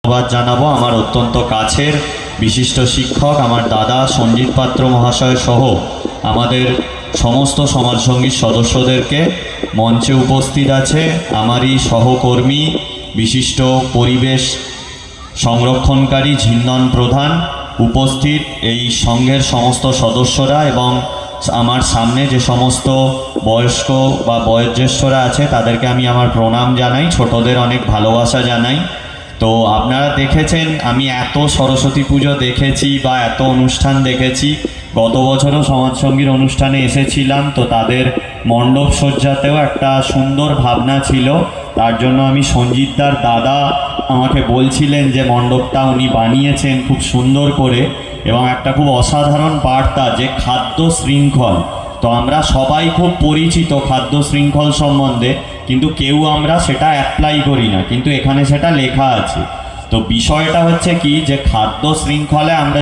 ধন্যবাদ জানাবো আমার অত্যন্ত কাছের বিশিষ্ট শিক্ষক আমার দাদা সঞ্জিত পাত্র মহাশয় সহ আমাদের সমস্ত সমাজসঙ্গীর সদস্যদেরকে। মঞ্চে উপস্থিত আছে আমারই সহকর্মী বিশিষ্ট পরিবেশ সংরক্ষণকারী ঝিন্দন প্রধান, উপস্থিত এই সংঘের সমস্ত সদস্যরা এবং আমার সামনে যে সমস্ত বয়স্ক বা বয়োজ্যেষ্ঠরা আছে তাদেরকে আমি আমার প্রণাম জানাই, ছোটদের অনেক ভালোবাসা জানাই। তো আপনারা দেখেছেন আমি এত সরস্বতী পুজো দেখেছি বা এত অনুষ্ঠান দেখেছি, গত বছরও সমাজসঙ্গীর অনুষ্ঠানে এসেছিলাম, তো তাদের মণ্ডপ সজ্জাতেও একটা সুন্দর ভাবনা ছিল। তার জন্য আমি সঞ্জিতদার দাদা আমাকে বলছিলেন যে মণ্ডপটা উনি বানিয়েছেন খুব সুন্দর করে এবং একটা খুব অসাধারণ বার্তা যে খাদ্য শৃঙ্খল। তো আমরা সবাই খুব পরিচিত খাদ্য শৃঙ্খল সম্বন্ধে, কিন্তু কেউ আমরা সেটা অ্যাপ্লাই করি না, কিন্তু এখানে সেটা লেখা আছে। তো বিষয়টা হচ্ছে কি যে খাদ্য শৃঙ্খলে আমরা